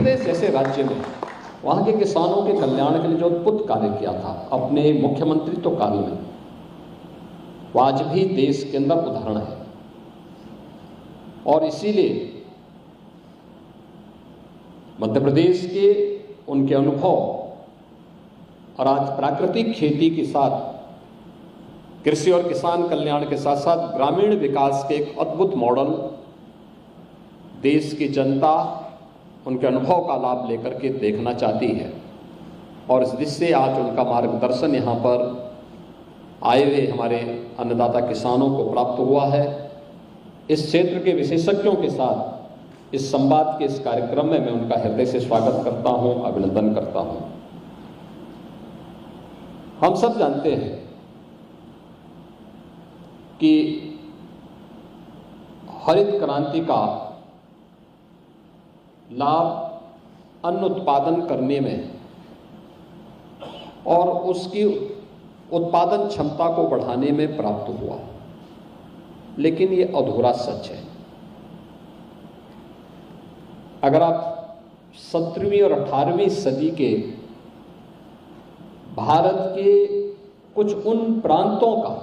प्रदेश जैसे राज्य में वहाँ के किसानों के कल्याण के लिए जो अद्भुत कार्य किया था अपने मुख्यमंत्रित्व काल में, वो आज भी देश के अंदर उदाहरण है। और इसीलिए मध्य प्रदेश के उनके अनुभव और आज प्राकृतिक खेती के साथ कृषि और किसान कल्याण के साथ साथ ग्रामीण विकास के एक अद्भुत मॉडल देश की जनता उनके अनुभव का लाभ लेकर के देखना चाहती है। और इस दृष्टि से आज उनका मार्गदर्शन यहाँ पर आए हुए हमारे अन्नदाता किसानों को प्राप्त हुआ है। इस क्षेत्र के विशेषज्ञों के साथ इस संवाद के इस कार्यक्रम में मैं उनका हृदय से स्वागत करता हूं, अभिनंदन करता हूं। हम सब जानते हैं कि हरित क्रांति का लाभ अन्न उत्पादन करने में और उसकी उत्पादन क्षमता को बढ़ाने में प्राप्त हुआ, लेकिन ये अधूरा सच है। अगर आप 17वीं और 18वीं सदी के भारत के कुछ उन प्रांतों का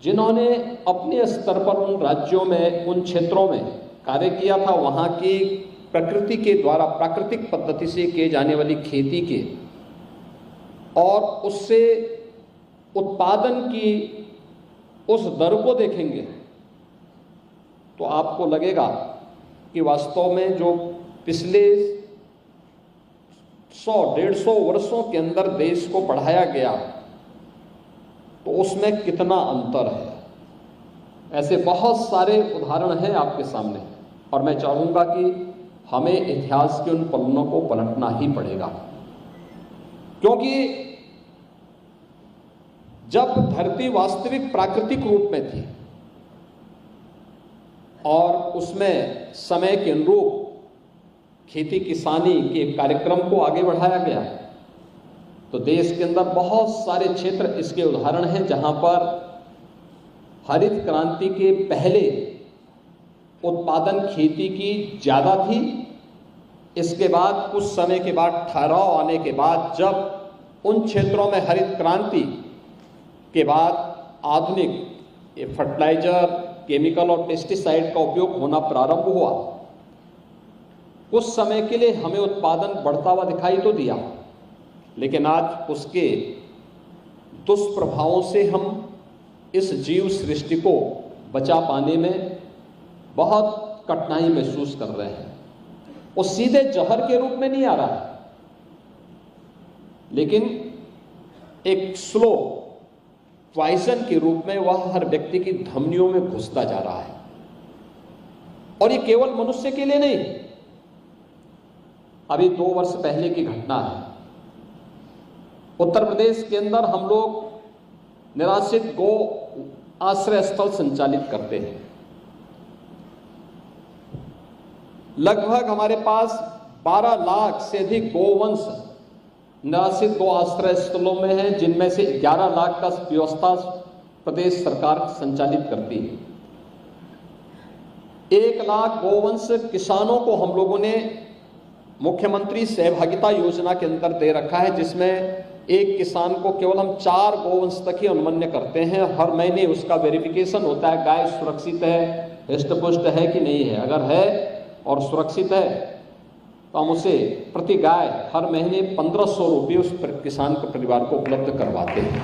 जिन्होंने अपने स्तर पर उन राज्यों में, उन क्षेत्रों में कार्य किया था, वहाँ की प्रकृति के द्वारा प्राकृतिक पद्धति से किए जाने वाली खेती के और उससे उत्पादन की उस दर को देखेंगे तो आपको लगेगा कि वास्तव में जो पिछले 100-150 वर्षों के अंदर देश को बढ़ाया गया तो उसमें कितना अंतर है। ऐसे बहुत सारे उदाहरण हैं आपके सामने और मैं चाहूंगा कि हमें इतिहास के उन पन्नों को पलटना ही पड़ेगा, क्योंकि जब धरती वास्तविक प्राकृतिक रूप में थी और उसमें समय के अनुरूप खेती किसानी के कार्यक्रम को आगे बढ़ाया गया तो देश के अंदर बहुत सारे क्षेत्र इसके उदाहरण हैं जहां पर हरित क्रांति के पहले उत्पादन खेती की ज़्यादा थी। इसके बाद कुछ समय के बाद ठहराव आने के बाद जब उन क्षेत्रों में हरित क्रांति के बाद आधुनिक फर्टिलाइजर, केमिकल और पेस्टिसाइड का उपयोग होना प्रारंभ हुआ, कुछ समय के लिए हमें उत्पादन बढ़ता हुआ दिखाई तो दिया, लेकिन आज उसके दुष्प्रभावों से हम इस जीव सृष्टि को बचा पाने में बहुत कठिनाई महसूस कर रहे हैं। वो सीधे जहर के रूप में नहीं आ रहा है, लेकिन एक स्लो पॉइजन के रूप में वह हर व्यक्ति की धमनियों में घुसता जा रहा है। और ये केवल मनुष्य के लिए नहीं, अभी 2 वर्ष पहले की घटना है। उत्तर प्रदेश के अंदर हम लोग निराश्रित गो आश्रय स्थल संचालित करते हैं। लगभग हमारे पास 12 लाख से अधिक गोवंश निराश्रित गो आश्रय स्थलों में है, जिनमें से 11 लाख का व्यवस्था प्रदेश सरकार संचालित करती है। 1 लाख गोवंश किसानों को हम लोगों ने मुख्यमंत्री सहभागिता योजना के अंदर दे रखा है, जिसमें एक किसान को केवल हम 4 गोवंश तक ही अनुमन्य करते हैं। हर महीने उसका वेरिफिकेशन होता है, गाय सुरक्षित है, हृष्ट-पुष्ट है कि नहीं है। अगर है और सुरक्षित है तो हम उसे प्रति गाय हर महीने 1500 रुपये उस किसान को, परिवार को उपलब्ध करवाते हैं।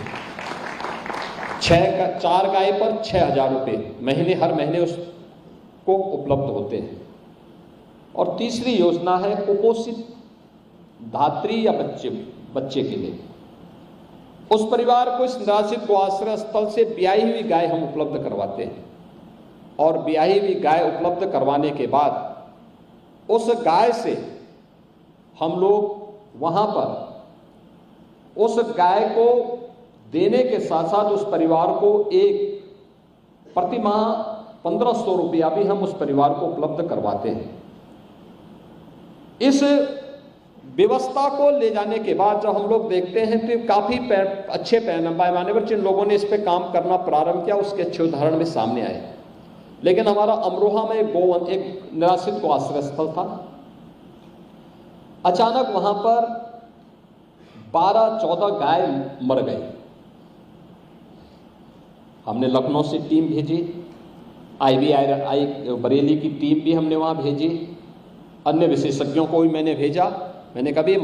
4 गाय पर 6000 रुपये महीने, हर महीने उसको उपलब्ध होते हैं। और तीसरी योजना है कुपोषित धात्री या बच्चे के लिए। उस परिवार को इस निराश्रित गो आश्रय स्थल से ब्याई हुई गाय हम उपलब्ध करवाते हैं। और ब्याई हुई गाय उपलब्ध करवाने के बाद उस गाय से हम लोग वहां पर उस गाय को देने के साथ साथ उस परिवार को एक प्रति माह 1500 रुपया भी हम उस परिवार को उपलब्ध करवाते हैं। इस व्यवस्था को ले जाने के बाद जब हम लोग देखते हैं तो काफ़ी अच्छे पैमाने पर जिन लोगों ने इस पर काम करना प्रारंभ किया उसके अच्छे उदाहरण में सामने आए। लेकिन हमारा अमरोहा में एक निराश्रित गो आश्रय स्थल था, अचानक वहां पर 12-14 गाय मर गई। हमने लखनऊ से टीम भेजी, IVRI बरेली की टीम भी हमने वहां भेजी, अन्य विशेषज्ञों को भी मैंने भेजा। मैंने कहा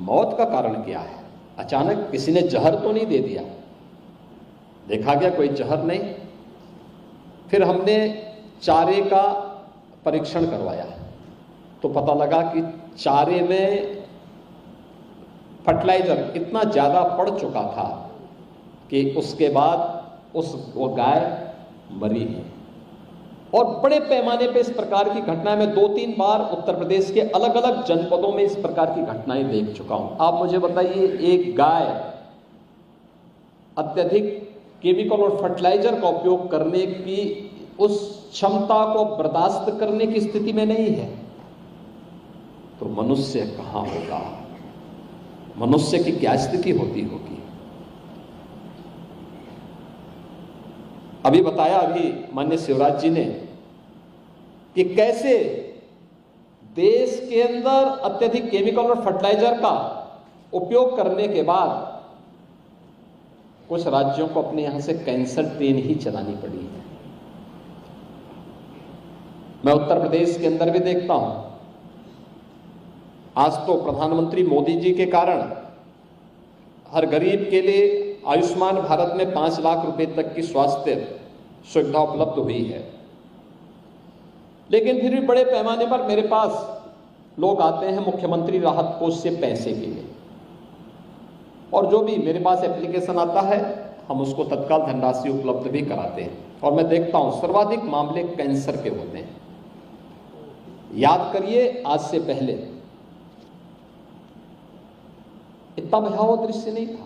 मौत का कारण क्या है? अचानक किसी ने जहर तो नहीं दे दिया? देखा गया कोई जहर नहीं। फिर हमने चारे का परीक्षण करवाया तो पता लगा कि चारे में फर्टिलाइजर इतना ज़्यादा पड़ चुका था कि उसके बाद वो गाय मरी है। और बड़े पैमाने पे इस प्रकार की घटनाएं मैं 2-3 बार उत्तर प्रदेश के अलग अलग जनपदों में इस प्रकार की घटनाएं देख चुका हूं। आप मुझे बताइए, एक गाय अत्यधिक केमिकल और फर्टिलाइजर का उपयोग करने की उस क्षमता को बर्दाश्त करने की स्थिति में नहीं है, तो मनुष्य कहां होगा? मनुष्य की क्या स्थिति होती होगी? अभी बताया माननीय शिवराज जी ने कि कैसे देश के अंदर अत्यधिक केमिकल और फर्टिलाइजर का उपयोग करने के बाद कुछ राज्यों को अपने यहां से कैंसर ट्रेन ही चलानी पड़ी है। मैं उत्तर प्रदेश के अंदर भी देखता हूं, आज तो प्रधानमंत्री मोदी जी के कारण हर गरीब के लिए आयुष्मान भारत में 5 लाख रुपए तक की स्वास्थ्य सुविधा उपलब्ध हुई है। लेकिन फिर भी बड़े पैमाने पर मेरे पास लोग आते हैं मुख्यमंत्री राहत कोष से पैसे के लिए, और जो भी मेरे पास एप्लीकेशन आता है हम उसको तत्काल धनराशि उपलब्ध भी कराते हैं। और मैं देखता हूं सर्वाधिक मामले कैंसर के होते हैं। याद करिए, आज से पहले इतना भयावह दृश्य नहीं था।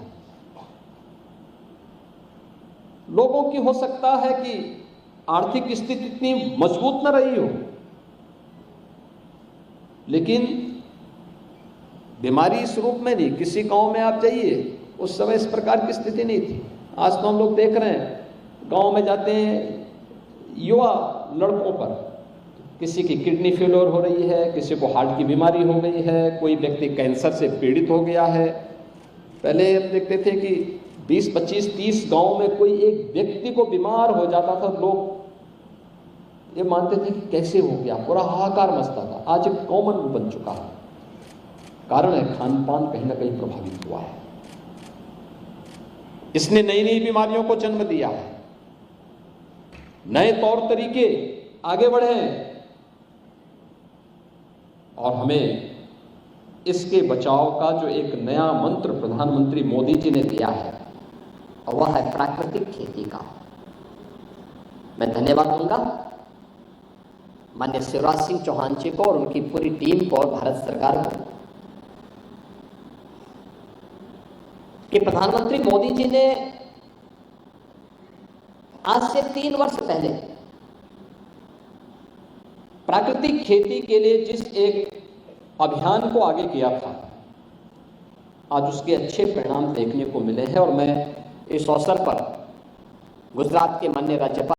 लोगों की हो सकता है कि आर्थिक स्थिति इतनी मजबूत न रही हो, लेकिन बीमारी इस रूप में नहीं। किसी गांव में आप जाइए, उस समय इस प्रकार की स्थिति नहीं थी। आज तो हम लोग देख रहे हैं, गांव में जाते हैं युवा लड़कों पर, किसी की किडनी फेलियर हो रही है, किसी को हार्ट की बीमारी हो गई है, कोई व्यक्ति कैंसर से पीड़ित हो गया है। पहले हम देखते थे कि 20, 25, 30 गांव में कोई एक व्यक्ति को बीमार हो जाता था, लोग ये मानते थे कि कैसे हो गया, पूरा हाहाकार मचता था। आज एक कॉमन बन चुका है। कारण है खान पान कहीं ना कहीं प्रभावित हुआ है। इसने नई नई बीमारियों को जन्म दिया है, नए तौर तरीके आगे बढ़े हैं, और हमें इसके बचाव का जो एक नया मंत्र प्रधानमंत्री मोदी जी ने दिया है, और वह है प्राकृतिक खेती का। मैं धन्यवाद दूंगा माननीय शिवराज सिंह चौहान जी को और उनकी पूरी टीम को और भारत सरकार को कि प्रधानमंत्री मोदी जी ने आज से 3 वर्ष पहले प्राकृतिक खेती के लिए जिस एक अभियान को आगे किया था, आज उसके अच्छे परिणाम देखने को मिले हैं। और मैं इस अवसर पर गुजरात के माननीय राज्यपाल